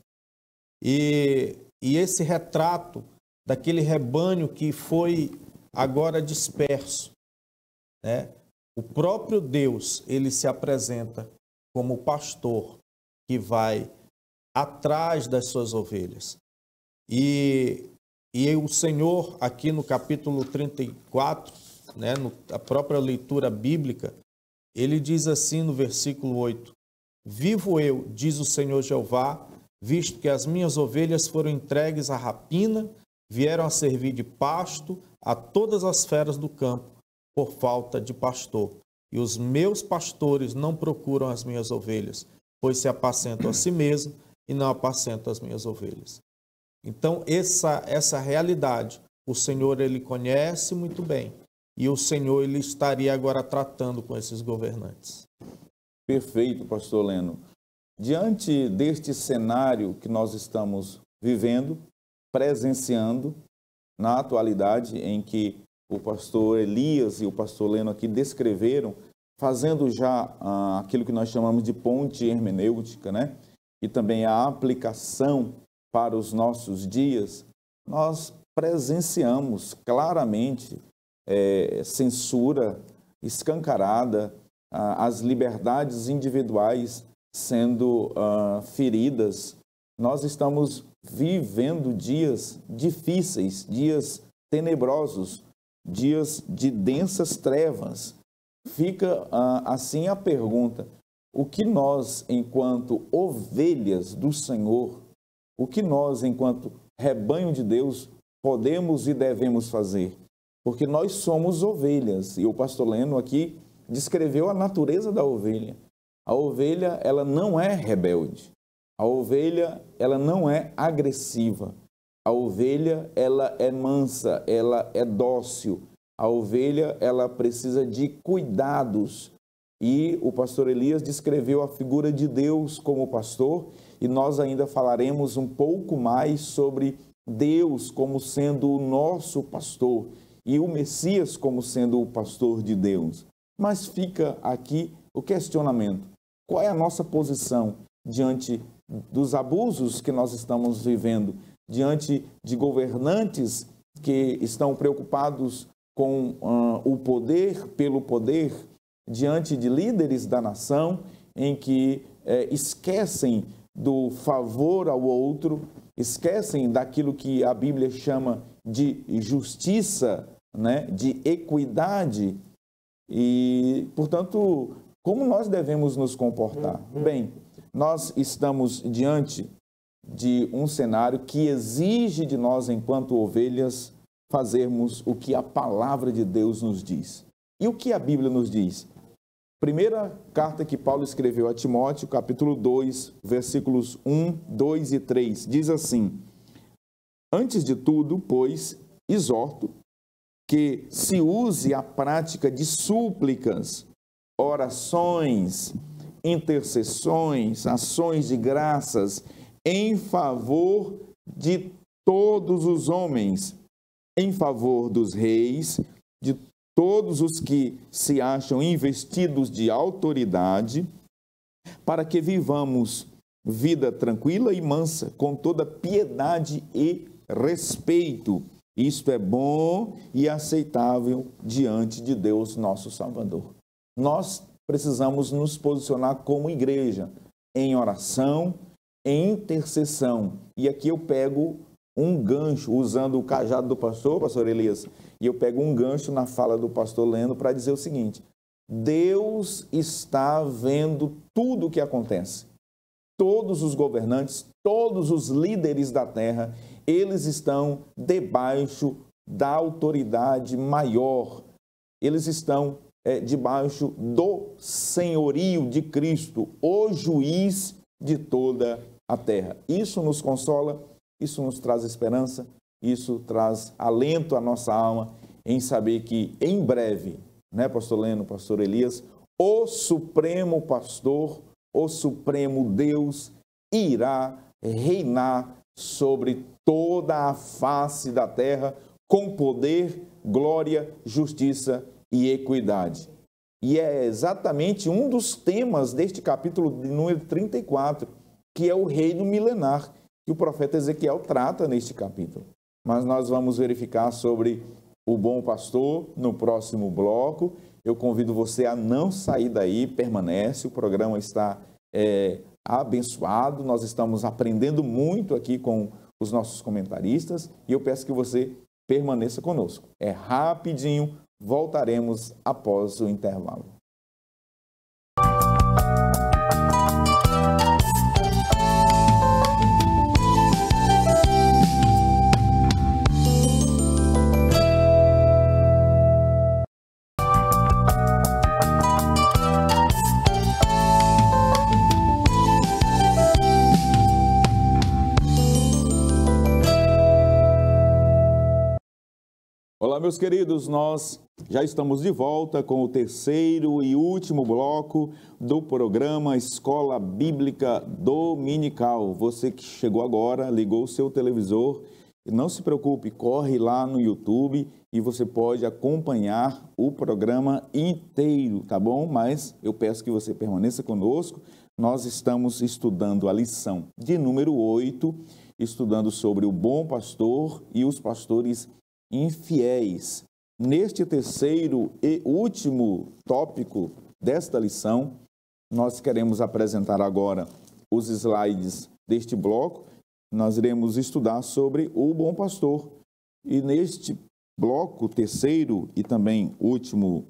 E esse retrato daquele rebanho que foi agora disperso, né? O próprio Deus, ele se apresenta como pastor que vai atrás das suas ovelhas. E o Senhor, aqui no capítulo 34, né, a própria leitura bíblica, ele diz assim no versículo 8, vivo eu, diz o Senhor Jeová, visto que as minhas ovelhas foram entregues à rapina, vieram a servir de pasto a todas as feras do campo, por falta de pastor. E os meus pastores não procuram as minhas ovelhas, pois se apacentam a si mesmos e não apacentam as minhas ovelhas. Então, essa realidade, o Senhor, ele conhece muito bem. E o Senhor, ele estaria agora tratando com esses governantes. Perfeito, pastor Leno. Diante deste cenário que nós estamos vivendo, presenciando, na atualidade em que o pastor Elias e o pastor Leno aqui descreveram, fazendo já aquilo que nós chamamos de ponte hermenêutica, né? E também a aplicação para os nossos dias, nós presenciamos claramente censura escancarada, as liberdades individuais sendo feridas. Nós estamos vivendo dias difíceis, dias tenebrosos, dias de densas trevas. Fica assim a pergunta: o que nós, enquanto ovelhas do Senhor, o que nós, enquanto rebanho de Deus, podemos e devemos fazer? Porque nós somos ovelhas, e o pastor Leno aqui descreveu a natureza da ovelha. A ovelha, ela não é rebelde. A ovelha, ela não é agressiva. A ovelha, ela é mansa, ela é dócil. A ovelha, ela precisa de cuidados. E o pastor Elias descreveu a figura de Deus como pastor, e nós ainda falaremos um pouco mais sobre Deus como sendo o nosso pastor e o Messias como sendo o pastor de Deus. Mas fica aqui o questionamento: qual é a nossa posição diante dos abusos que nós estamos vivendo, diante de governantes que estão preocupados com o poder pelo poder, diante de líderes da nação em que esquecem do favor ao outro, esquecem daquilo que a Bíblia chama de justiça, né, de equidade. E, portanto, como nós devemos nos comportar? Bem, nós estamos diante de um cenário que exige de nós, enquanto ovelhas, fazermos o que a palavra de Deus nos diz. E o que a Bíblia nos diz? Primeira carta que Paulo escreveu a Timóteo, capítulo 2, versículos 1, 2 e 3, diz assim: antes de tudo, pois, exorto que se use a prática de súplicas, orações, intercessões, ações de graças em favor de todos os homens, em favor dos reis, de todos os que se acham investidos de autoridade, para que vivamos vida tranquila e mansa, com toda piedade e respeito. Isto é bom e aceitável diante de Deus, nosso Salvador. Nós precisamos nos posicionar como igreja em oração, em intercessão. E aqui eu pego um gancho, usando o cajado do pastor Elias, e eu pego um gancho na fala do pastor Leno para dizer o seguinte: Deus está vendo tudo o que acontece. Todos os governantes, todos os líderes da terra, eles estão debaixo da autoridade maior. Eles estão debaixo do senhorio de Cristo, o juiz de toda a terra. Isso nos consola, isso nos traz esperança, isso traz alento à nossa alma em saber que em breve, né, pastor Leno, pastor Elias, o Supremo Pastor, o Supremo Deus irá reinar sobre toda a face da terra com poder, glória, justiça e equidade. E é exatamente um dos temas deste capítulo de número 34, que é o reino milenar, que o profeta Ezequiel trata neste capítulo. Mas nós vamos verificar sobre o bom pastor no próximo bloco. Eu convido você a não sair daí, permanece, o programa está abençoado, nós estamos aprendendo muito aqui com os nossos comentaristas e eu peço que você permaneça conosco. É rapidinho, voltaremos após o intervalo. Olá, meus queridos, nós já estamos de volta com o terceiro e último bloco do programa Escola Bíblica Dominical. Você que chegou agora, ligou o seu televisor, não se preocupe, corre lá no YouTube e você pode acompanhar o programa inteiro, tá bom? Mas eu peço que você permaneça conosco. Nós estamos estudando a lição de número 8 estudando sobre o bom pastor e os pastores infiéis. Neste terceiro e último tópico desta lição, nós queremos apresentar agora os slides deste bloco. Nós iremos estudar sobre o bom pastor. E neste bloco, terceiro e também último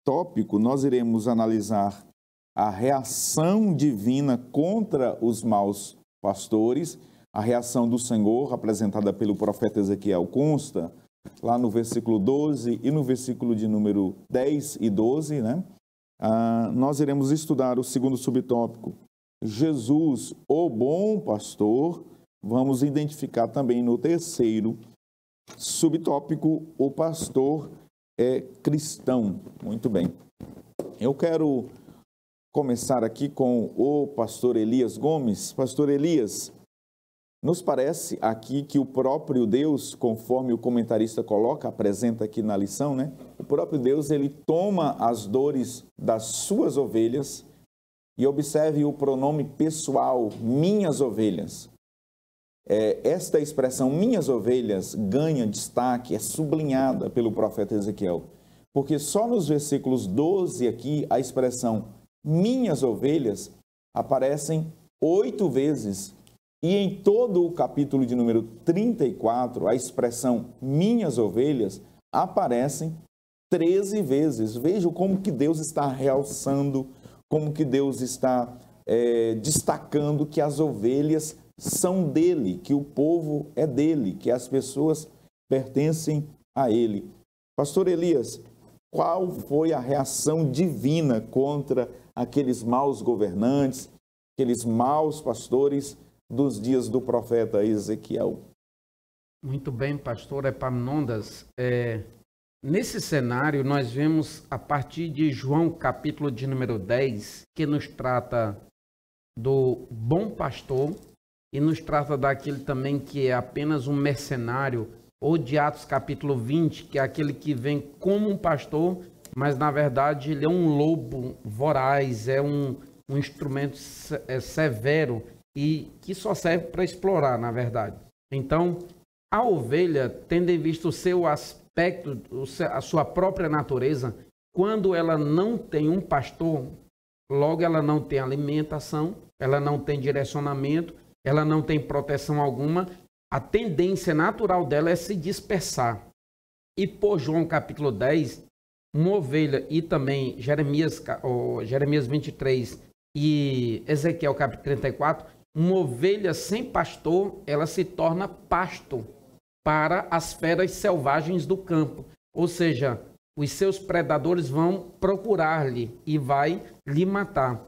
tópico, nós iremos analisar a reação divina contra os maus pastores. A reação do Senhor, apresentada pelo profeta Ezequiel, consta lá no versículo 12 e no versículo de número 10 e 12, né? Nós iremos estudar o segundo subtópico, Jesus, o bom pastor. Vamos identificar também no terceiro subtópico, o pastor é cristão. Muito bem. Eu quero começar aqui com o pastor Elias Gomes. Pastor Elias, nos parece aqui que o próprio Deus, conforme o comentarista coloca, apresenta aqui na lição, né? O próprio Deus, ele toma as dores das suas ovelhas e observe o pronome pessoal, minhas ovelhas. Esta expressão, minhas ovelhas, ganha destaque, é sublinhada pelo profeta Ezequiel, porque só nos versículos 12 aqui, a expressão minhas ovelhas aparecem 8 vezes, e em todo o capítulo de número 34, a expressão minhas ovelhas aparecem 13 vezes. Veja como que Deus está realçando, como que Deus está destacando que as ovelhas são dele, que o povo é dele, que as pessoas pertencem a ele. Pastor Elias, qual foi a reação divina contra aqueles maus governantes, aqueles maus pastores dos dias do profeta Ezequiel? Muito bem, pastor Epaminondas. Nesse cenário, nós vemos a partir de João, capítulo de número 10, que nos trata do bom pastor e nos trata daquele também que é apenas um mercenário, ou de Atos, capítulo 20, que é aquele que vem como um pastor, mas na verdade ele é um lobo voraz, é um instrumento severo e que só serve para explorar, na verdade. Então, a ovelha, tendo em vista o seu aspecto, a sua própria natureza, quando ela não tem um pastor, logo ela não tem alimentação, ela não tem direcionamento, ela não tem proteção alguma, a tendência natural dela é se dispersar. E por João capítulo 10, uma ovelha e também Jeremias 23 e Ezequiel capítulo 34, uma ovelha sem pastor, ela se torna pasto para as feras selvagens do campo. Ou seja, os seus predadores vão procurar-lhe e vai lhe matar.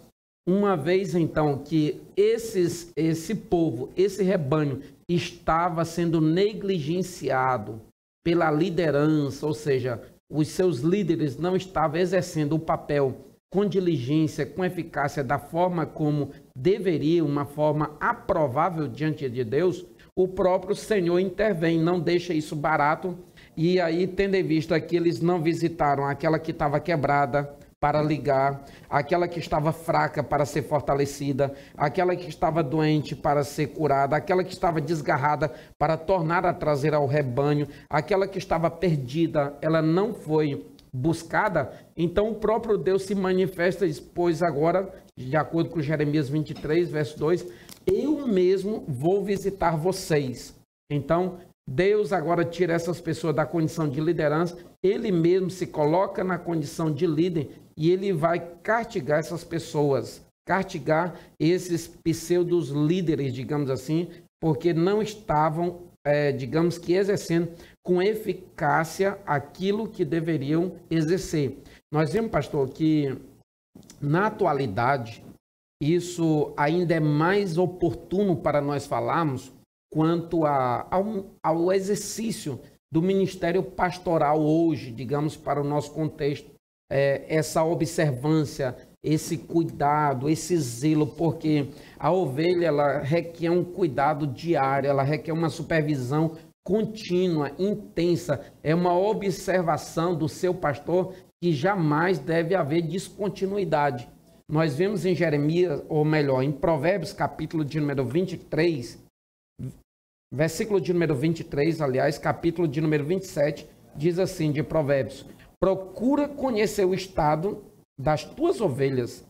Uma vez então que esse povo, esse rebanho estava sendo negligenciado pela liderança, ou seja, os seus líderes não estavam exercendo o papel com diligência, com eficácia, da forma como deveria, uma forma aprovável diante de Deus, o próprio Senhor intervém, não deixa isso barato. E aí, tendo em vista que eles não visitaram aquela que estava quebrada para ligar, aquela que estava fraca para ser fortalecida, aquela que estava doente para ser curada, aquela que estava desgarrada para tornar a trazer ao rebanho, aquela que estava perdida, ela não foi buscada, então o próprio Deus se manifesta e diz, pois agora, de acordo com Jeremias 23, verso 2, eu mesmo vou visitar vocês. Então, Deus agora tira essas pessoas da condição de liderança, ele mesmo se coloca na condição de líder e ele vai castigar essas pessoas, castigar esses pseudos líderes, digamos assim, porque não estavam, digamos que exercendo com eficácia aquilo que deveriam exercer. Nós vemos, pastor, que na atualidade isso ainda é mais oportuno para nós falarmos quanto ao exercício do ministério pastoral hoje, digamos, para o nosso contexto, essa observância, esse cuidado, esse zelo, porque a ovelha ela requer um cuidado diário, ela requer uma supervisão contínua, intensa, é uma observação do seu pastor que jamais deve haver descontinuidade. Nós vemos em Jeremias, ou melhor, em Provérbios, capítulo de número 23, versículo de número 23, aliás, capítulo de número 27, diz assim, de Provérbios: procura conhecer o estado das tuas ovelhas,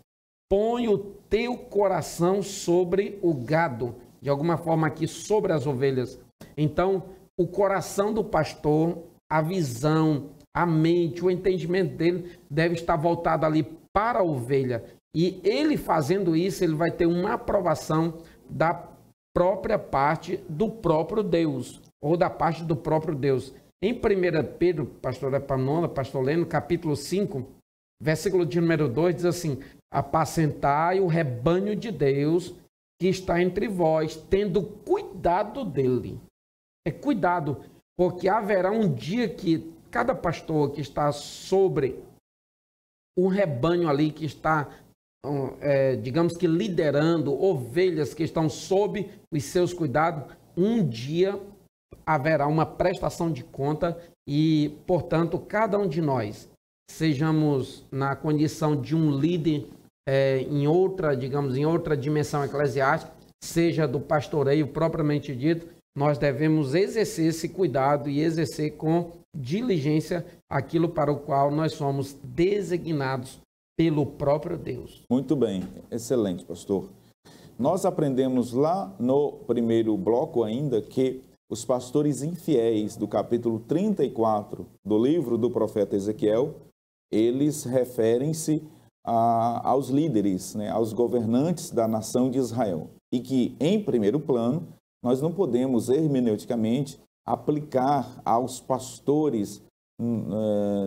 põe o teu coração sobre o gado, de alguma forma aqui sobre as ovelhas. Então, o coração do pastor, a visão, a mente, o entendimento dele deve estar voltado ali para a ovelha. E ele fazendo isso, ele vai ter uma aprovação da própria parte do próprio Deus, ou da parte do próprio Deus. Em 1 Pedro, pastor Epaminondas, pastor Leno, capítulo 5, versículo de número 2, diz assim: apacentai o rebanho de Deus que está entre vós, tendo cuidado dele. É cuidado, porque haverá um dia que cada pastor que está sobre um rebanho ali, que está, digamos que liderando ovelhas que estão sob os seus cuidados, um dia haverá uma prestação de conta e, portanto, cada um de nós, sejamos na condição de um líder em outra, digamos, em outra dimensão eclesiástica, seja do pastoreio propriamente dito, nós devemos exercer esse cuidado e exercer com diligência aquilo para o qual nós somos designados pelo próprio Deus. Muito bem, excelente, pastor. Nós aprendemos lá no primeiro bloco ainda que os pastores infiéis do capítulo 34 do livro do profeta Ezequiel, eles referem-se aos líderes, né, aos governantes da nação de Israel. E que, em primeiro plano, nós não podemos hermeneuticamente aplicar aos pastores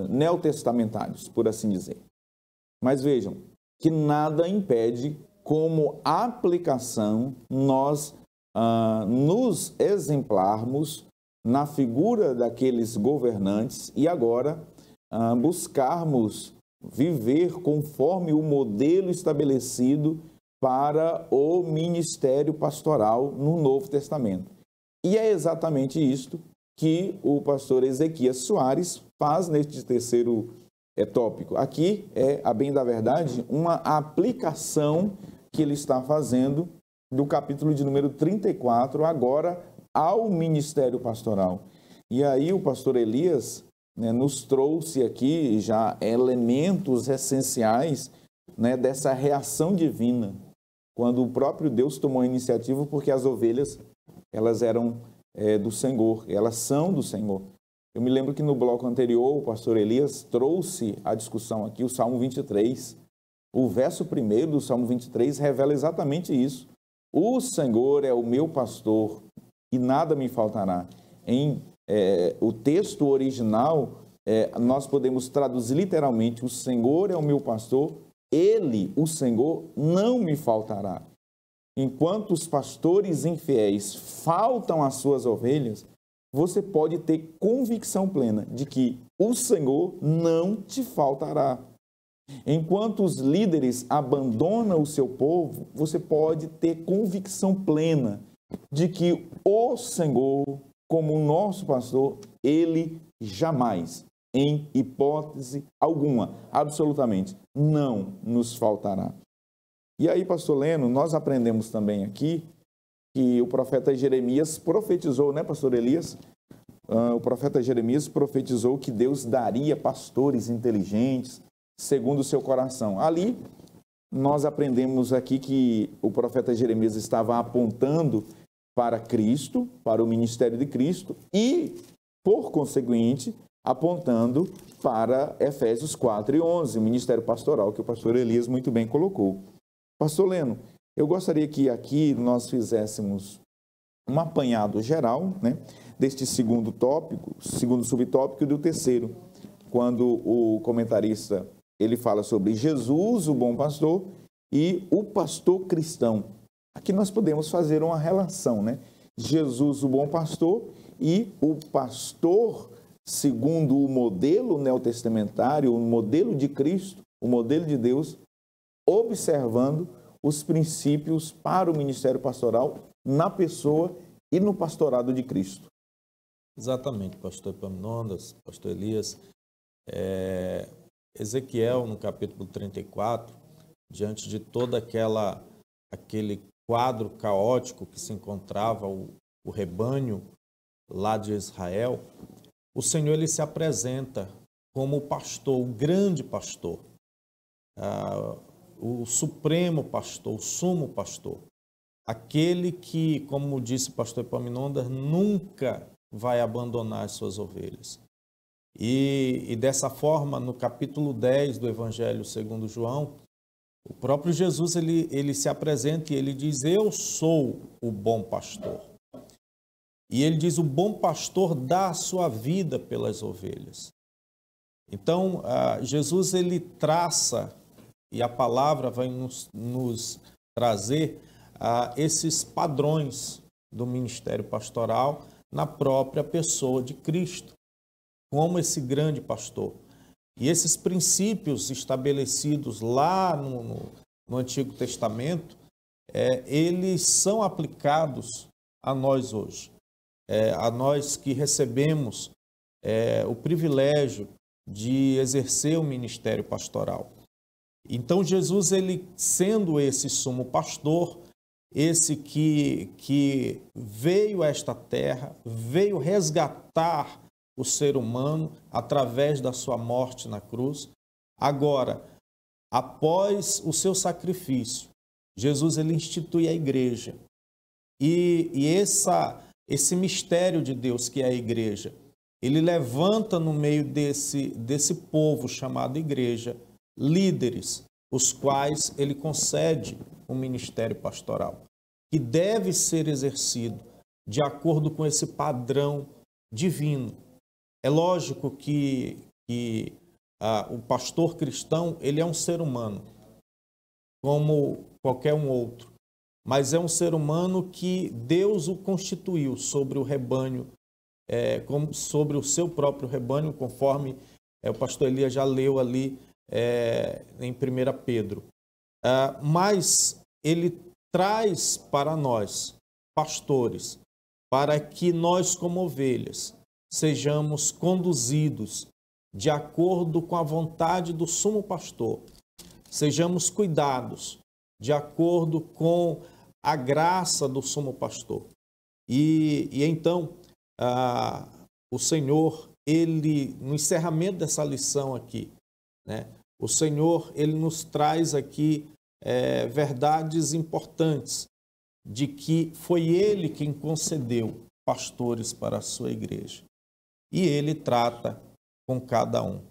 neotestamentários, por assim dizer. Mas vejam, que nada impede, como aplicação, nós nos exemplarmos na figura daqueles governantes e agora buscarmos viver conforme o modelo estabelecido para o ministério pastoral no Novo Testamento. E é exatamente isto que o pastor Ezequias Soares faz neste terceiro tópico. Aqui é, a bem da verdade, uma aplicação que ele está fazendo do capítulo de número 34, agora ao ministério pastoral. E aí o pastor Elias, né, nos trouxe aqui já elementos essenciais, né, dessa reação divina, quando o próprio Deus tomou a iniciativa, porque as ovelhas, elas eram do Senhor, elas são do Senhor. Eu me lembro que no bloco anterior, o pastor Elias trouxe a discussão aqui, o Salmo 23. O verso 1 do Salmo 23 revela exatamente isso. O Senhor é o meu pastor e nada me faltará. Em o texto original, nós podemos traduzir literalmente: o Senhor é o meu pastor, ele, o Senhor, não me faltará. Enquanto os pastores infiéis faltam às suas ovelhas, você pode ter convicção plena de que o Senhor não te faltará. Enquanto os líderes abandonam o seu povo, você pode ter convicção plena de que o Senhor, como o nosso pastor, ele jamais, em hipótese alguma, absolutamente, não nos faltará. E aí, pastor Leno, nós aprendemos também aqui que o profeta Jeremias profetizou, né, pastor Elias? O profeta Jeremias profetizou que Deus daria pastores inteligentes, segundo o seu coração. Ali, nós aprendemos aqui que o profeta Jeremias estava apontando para Cristo, para o ministério de Cristo e, por conseguinte, apontando para Efésios 4 e 11, o ministério pastoral que o pastor Elias muito bem colocou. Pastor Leno, eu gostaria que aqui nós fizéssemos um apanhado geral, né, deste segundo tópico, segundo subtópico e do terceiro, quando o comentarista ele fala sobre Jesus, o bom pastor, e o pastor cristão. Aqui nós podemos fazer uma relação, né? Jesus, o bom pastor, e o pastor, segundo o modelo neotestamentário, o modelo de Cristo, o modelo de Deus, observando os princípios para o ministério pastoral na pessoa e no pastorado de Cristo. Exatamente, pastor Epaminondas, pastor Elias. Ezequiel, no capítulo 34, diante de todo aquele quadro caótico que se encontrava o o rebanho lá de Israel, o Senhor ele se apresenta como o pastor, o grande pastor, o supremo pastor, o sumo pastor, aquele que, como disse o pastor Epaminondas, nunca vai abandonar as suas ovelhas. E dessa forma, no capítulo 10 do Evangelho segundo João, o próprio Jesus ele se apresenta e ele diz: eu sou o bom pastor. E ele diz: o bom pastor dá a sua vida pelas ovelhas. Então, Jesus ele traça, e a palavra vai nos trazer esses padrões do ministério pastoral na própria pessoa de Cristo, como esse grande pastor. E esses princípios estabelecidos lá no Antigo Testamento, eles são aplicados a nós hoje. A nós que recebemos o privilégio de exercer o ministério pastoral. Então Jesus, ele sendo esse sumo pastor, esse que veio a esta terra, veio resgatar o ser humano através da sua morte na cruz. Agora, após o seu sacrifício, Jesus ele institui a igreja. E esse mistério de Deus que é a igreja, ele levanta no meio desse povo chamado igreja, líderes, os quais ele concede um ministério pastoral, que deve ser exercido de acordo com esse padrão divino. É lógico que o pastor cristão, ele é um ser humano, como qualquer um outro, mas é um ser humano que Deus o constituiu sobre o rebanho, sobre o seu próprio rebanho, conforme o pastor Elias já leu ali em 1 Pedro. Mas ele traz para nós, pastores, para que nós, como ovelhas, sejamos conduzidos de acordo com a vontade do sumo pastor, sejamos cuidados de acordo com a graça do sumo pastor. E então, o Senhor, ele, no encerramento dessa lição aqui, né, o Senhor, ele nos traz aqui verdades importantes de que foi ele quem concedeu pastores para a sua igreja. E ele trata com cada um.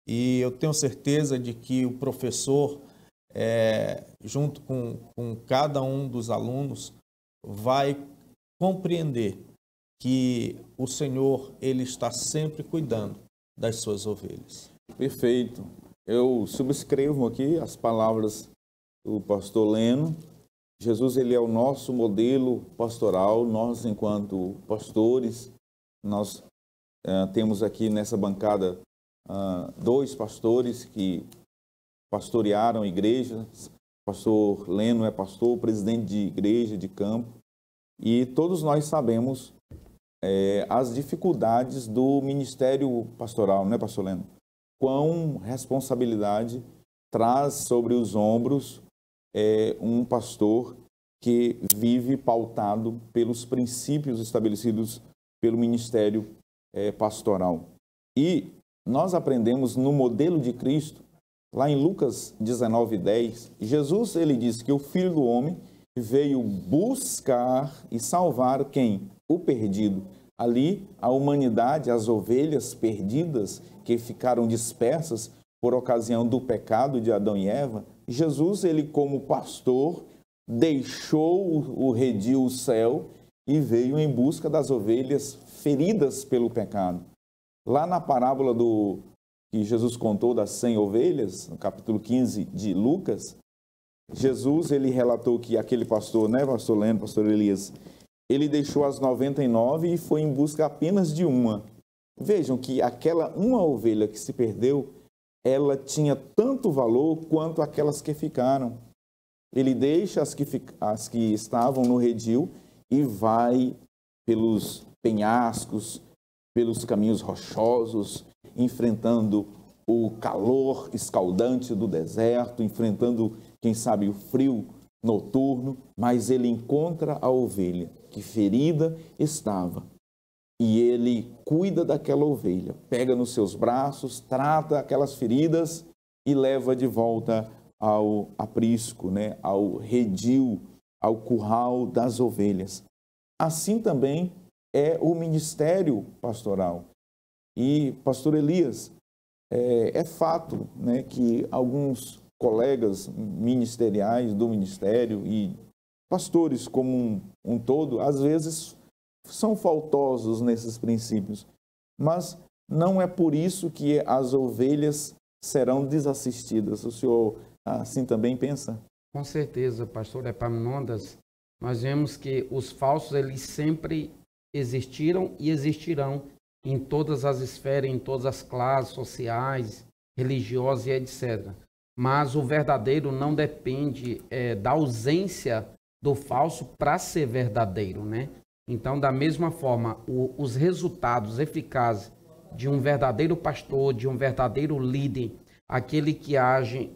E eu tenho certeza de que o professor, junto com cada um dos alunos, vai compreender que o Senhor ele está sempre cuidando das suas ovelhas. Perfeito. Eu subscrevo aqui as palavras do pastor Leno. Jesus ele é o nosso modelo pastoral. Nós, enquanto pastores, nós temos aqui nessa bancada 2 pastores que pastorearam igrejas. O pastor Leno é pastor, presidente de igreja de campo. E todos nós sabemos as dificuldades do ministério pastoral, não é, pastor Leno? Quão responsabilidade traz sobre os ombros um pastor que vive pautado pelos princípios estabelecidos pelo ministério pastoral. E nós aprendemos no modelo de Cristo, lá em Lucas 19:10, Jesus ele diz que o Filho do Homem veio buscar e salvar quem? O perdido. Ali, a humanidade, as ovelhas perdidas que ficaram dispersas por ocasião do pecado de Adão e Eva, Jesus, ele como pastor, deixou o redil, o céu, e veio em busca das ovelhas feridas pelo pecado. Lá na parábola que Jesus contou das 100 ovelhas, no capítulo 15 de Lucas, Jesus ele relatou que aquele pastor, né, pastor Leno, pastor Elias, ele deixou as 99 e foi em busca apenas de uma. Vejam que aquela uma ovelha que se perdeu, ela tinha tanto valor quanto aquelas que ficaram. Ele deixa as que estavam no redil e vai pelos penhascos, pelos caminhos rochosos, enfrentando o calor escaldante do deserto, enfrentando, quem sabe, o frio noturno, mas ele encontra a ovelha. que ferida estava. E ele cuida daquela ovelha, pega nos seus braços, trata aquelas feridas e leva de volta ao aprisco, né? Ao redil, ao curral das ovelhas. Assim também é o ministério pastoral. E, pastor Elias, é fato, né, que alguns colegas ministeriais do ministério e pastores como um todo, às vezes são faltosos nesses princípios, mas não é por isso que as ovelhas serão desassistidas. O senhor assim também pensa? Com certeza, pastor Epaminondas. Nós vemos que os falsos, eles sempre existiram e existirão em todas as esferas, em todas as classes sociais, religiosas e etc. Mas o verdadeiro não depende da ausência do falso para ser verdadeiro, né? Então, da mesma forma, os resultados eficazes de um verdadeiro pastor, de um verdadeiro líder, aquele que age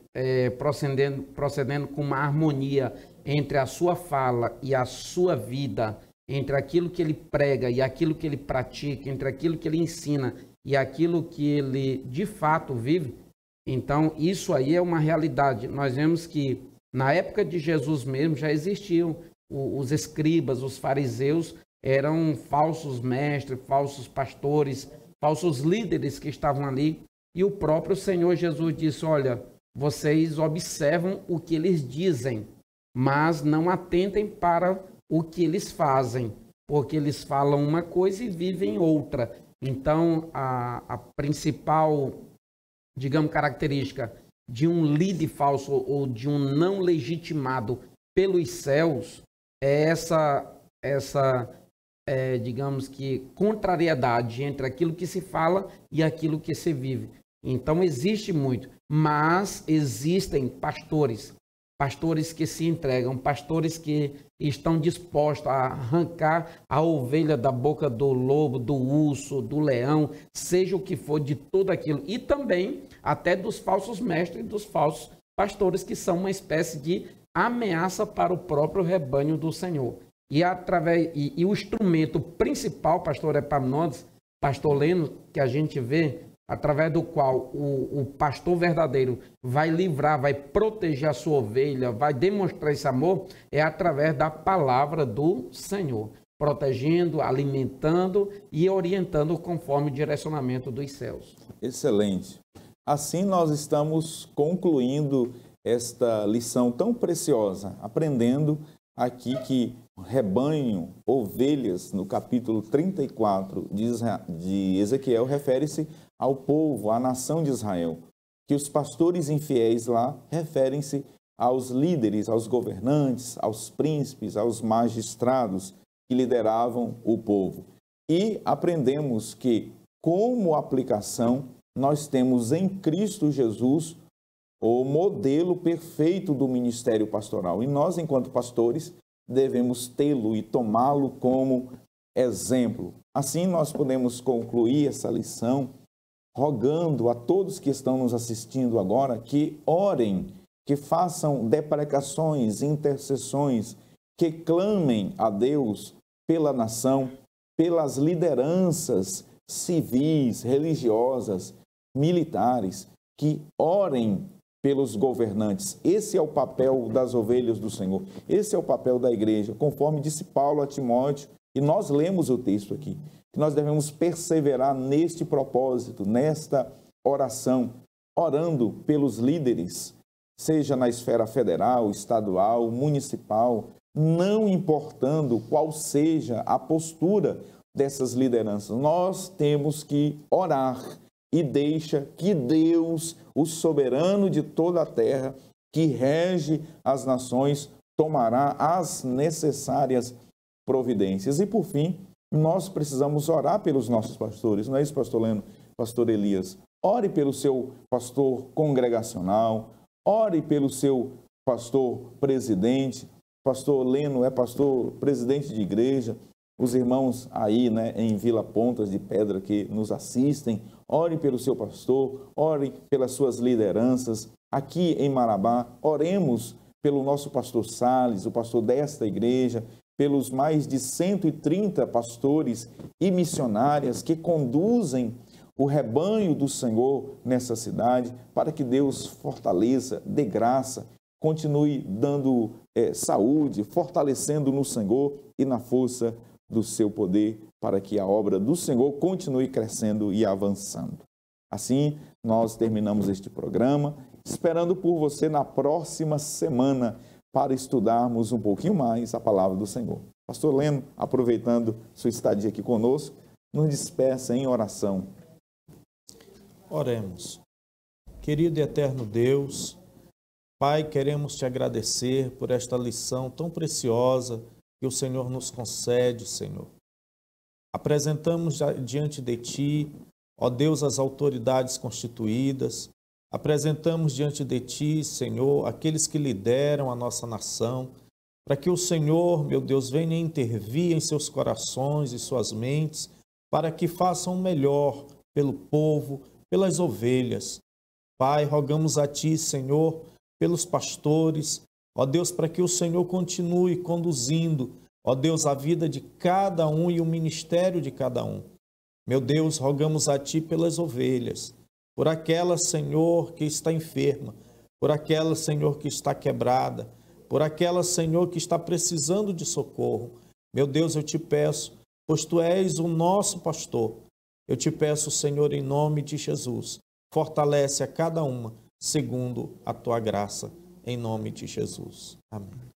procedendo com uma harmonia entre a sua fala e a sua vida, entre aquilo que ele prega e aquilo que ele pratica, entre aquilo que ele ensina e aquilo que ele de fato vive. Então, isso aí é uma realidade. Nós vemos que na época de Jesus mesmo já existiam os escribas, os fariseus, eram falsos mestres, falsos pastores, falsos líderes que estavam ali. E o próprio Senhor Jesus disse, olha, vocês observam o que eles dizem, mas não atentem para o que eles fazem, porque eles falam uma coisa e vivem outra. Então, a principal, digamos, característica de um líder falso ou de um não legitimado pelos céus é essa digamos que, contrariedade entre aquilo que se fala e aquilo que se vive. Então, existe muito, mas existem pastores que se entregam, pastores que estão dispostos a arrancar a ovelha da boca do lobo, do urso, do leão, seja o que for, de tudo aquilo. E também até dos falsos mestres e dos falsos pastores, que são uma espécie de ameaça para o próprio rebanho do Senhor. E o instrumento principal, pastor Epaminondas, pastor Leno, que a gente vê, através do qual o pastor verdadeiro vai livrar, vai proteger a sua ovelha, vai demonstrar esse amor, é através da palavra do Senhor, protegendo, alimentando e orientando conforme o direcionamento dos céus. Excelente. Assim nós estamos concluindo esta lição tão preciosa, aprendendo aqui que rebanho, ovelhas, no capítulo 34 de Ezequiel, refere-se ao povo, à nação de Israel. Que os pastores infiéis lá referem-se aos líderes, aos governantes, aos príncipes, aos magistrados que lideravam o povo. E aprendemos que, como aplicação, nós temos em Cristo Jesus o modelo perfeito do ministério pastoral. E nós, enquanto pastores, devemos tê-lo e tomá-lo como exemplo. Assim, nós podemos concluir essa lição rogando a todos que estão nos assistindo agora que orem, que façam deprecações, intercessões, que clamem a Deus pela nação, pelas lideranças civis, religiosas, militares, que orem pelos governantes. Esse é o papel das ovelhas do Senhor. Esse é o papel da igreja, conforme disse Paulo a Timóteo, e nós lemos o texto aqui, que nós devemos perseverar neste propósito, nesta oração, orando pelos líderes, seja na esfera federal, estadual, municipal, não importando qual seja a postura dessas lideranças. Nós temos que orar e deixa que Deus, o soberano de toda a terra, que rege as nações, tomará as necessárias providências. E, por fim, nós precisamos orar pelos nossos pastores. Não é isso, pastor Leno? Pastor Elias? Ore pelo seu pastor congregacional, ore pelo seu pastor presidente. Pastor Leno é pastor presidente de igreja. Os irmãos aí, né, em Vila Pontas de Pedra que nos assistem, ore pelo seu pastor, ore pelas suas lideranças. Aqui em Marabá, oremos pelo nosso pastor Salles, o pastor desta igreja, pelos mais de 130 pastores e missionárias que conduzem o rebanho do Senhor nessa cidade, para que Deus fortaleça, dê graça, continue dando saúde, fortalecendo no Senhor e na força do seu poder, para que a obra do Senhor continue crescendo e avançando. Assim, nós terminamos este programa, esperando por você na próxima semana, para estudarmos um pouquinho mais a palavra do Senhor. Pastor Leno, aproveitando sua estadia aqui conosco, nos despeça em oração. Oremos. Querido e eterno Deus, Pai, queremos te agradecer por esta lição tão preciosa que o Senhor nos concede, Senhor. Apresentamos diante de Ti, ó Deus, as autoridades constituídas, apresentamos diante de Ti, Senhor, aqueles que lideram a nossa nação, para que o Senhor, meu Deus, venha intervir em seus corações e suas mentes, para que façam o melhor pelo povo, pelas ovelhas. Pai, rogamos a Ti, Senhor, pelos pastores, ó Deus, para que o Senhor continue conduzindo, ó Deus, a vida de cada um e o ministério de cada um. Meu Deus, rogamos a Ti pelas ovelhas, por aquela, Senhor, que está enferma, por aquela, Senhor, que está quebrada, por aquela, Senhor, que está precisando de socorro. Meu Deus, eu te peço, pois Tu és o nosso pastor, eu te peço, Senhor, em nome de Jesus, fortalece a cada uma, segundo a Tua graça, em nome de Jesus. Amém.